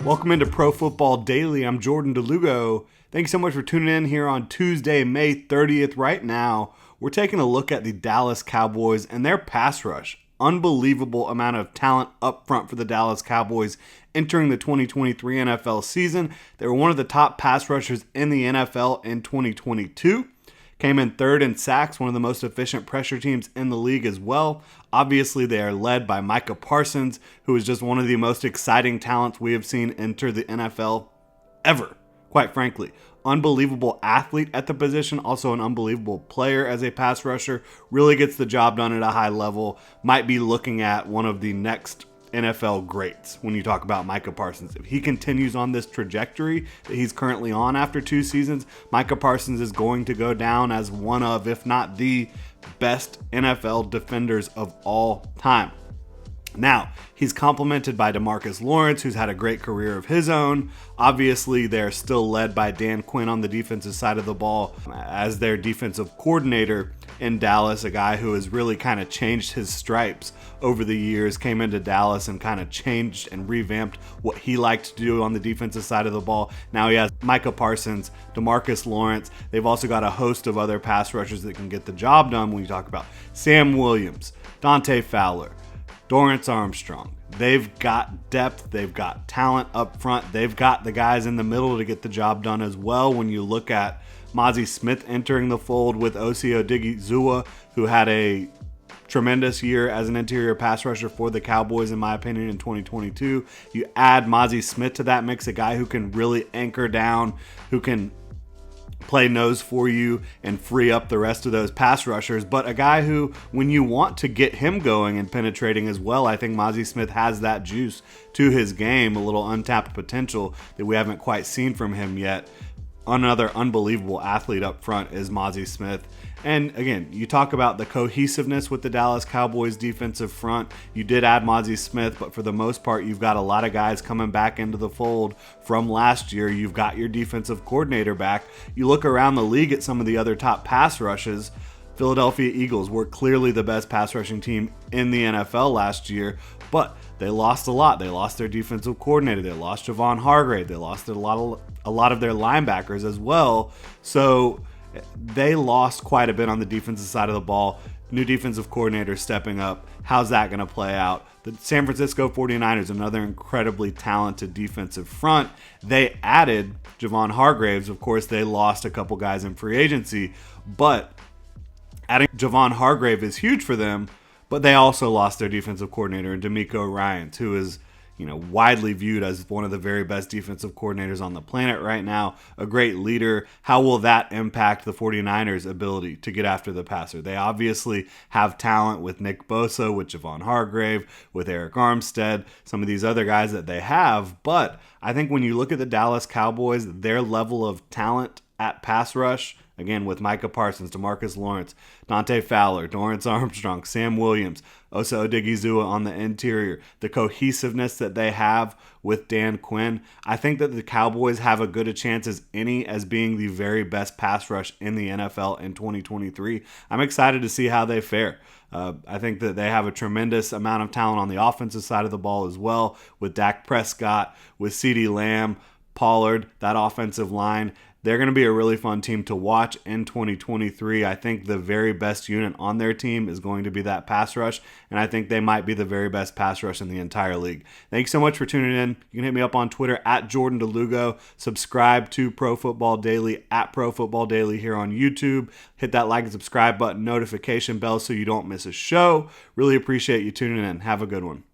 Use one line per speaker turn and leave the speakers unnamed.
Welcome into Pro Football Daily. I'm Jordan Lugo. Thanks so much for tuning in here on Tuesday, May 30th. Right now, we're taking a look at the Dallas Cowboys and their pass rush. Unbelievable amount of talent up front for the Dallas Cowboys entering the 2023 NFL season. They were one of the top pass rushers in the NFL in 2022. Came in third in sacks, one of the most efficient pressure teams in the league as well. Obviously, they are led by Micah Parsons, who is just one of the most exciting talents we have seen enter the NFL ever, quite frankly. Unbelievable athlete at the position, also an unbelievable player as a pass rusher. Really gets the job done at a high level. Might be looking at one of the next NFL greats when you talk about Micah Parsons. If he continues on this trajectory that he's currently on after 2 seasons, Micah Parsons is going to go down as one of, if not the best NFL defenders of all time. Now, he's complemented by DeMarcus Lawrence, who's had a great career of his own. Obviously, they're still led by Dan Quinn on the defensive side of the ball as their defensive coordinator in Dallas, a guy who has really kind of changed his stripes over the years, came into Dallas and kind of changed and revamped what he liked to do on the defensive side of the ball. Now he has Micah Parsons, DeMarcus Lawrence. They've also got a host of other pass rushers that can get the job done when you talk about Sam Williams, Dante Fowler, Dorrance Armstrong. They've got depth. They've got talent up front. They've got the guys in the middle to get the job done as well. When you look at Mozzie Smith entering the fold with Osi Odigizua, who had a tremendous year as an interior pass rusher for the Cowboys, in my opinion, in 2022. You add Mozzie Smith to that mix, a guy who can really anchor down, who can play nose for you and free up the rest of those pass rushers, but a guy who, when you want to get him going and penetrating as well, I think Mozzie Smith has that juice to his game, a little untapped potential that we haven't quite seen from him yet. Another unbelievable athlete up front is Mozzie Smith. And again, you talk about the cohesiveness with the Dallas Cowboys defensive front. You did add Mozzie Smith, but for the most part, you've got a lot of guys coming back into the fold from last year. You've got your defensive coordinator back. You look around the league at some of the other top pass rushes. Philadelphia Eagles were clearly the best pass rushing team in the NFL last year, but they lost a lot. They lost their defensive coordinator. They lost Javon Hargrave. They lost a lot of their linebackers as well. So they lost quite a bit on the defensive side of the ball. New defensive coordinator stepping up. How's that going to play out? The San Francisco 49ers, another incredibly talented defensive front. They added Javon Hargraves. Of course, they lost a couple guys in free agency, but adding Javon Hargrave is huge for them. But they also lost their defensive coordinator, D'Amico Ryans, who is widely viewed as one of the very best defensive coordinators on the planet right now, a great leader. How will that impact the 49ers' ability to get after the passer? They obviously have talent with Nick Bosa, with Javon Hargrave, with Eric Armstead, some of these other guys that they have. But I think when you look at the Dallas Cowboys, their level of talent at pass rush, again, with Micah Parsons, DeMarcus Lawrence, Dante Fowler, Dorrance Armstrong, Sam Williams, Osa Odigizua on the interior, the cohesiveness that they have with Dan Quinn, I think that the Cowboys have as good a chance as any as being the very best pass rush in the NFL in 2023. I'm excited to see how they fare. I think that they have a tremendous amount of talent on the offensive side of the ball as well, with Dak Prescott, with CeeDee Lamb, Pollard, that offensive line. They're going to be a really fun team to watch in 2023. I think the very best unit on their team is going to be that pass rush, and I think they might be the very best pass rush in the entire league. Thanks so much for tuning in. You can hit me up on Twitter at Jordan DeLugo. Subscribe to Pro Football Daily at Pro Football Daily here on YouTube. Hit that like and subscribe button, notification bell so you don't miss a show. Really appreciate you tuning in. Have a good one.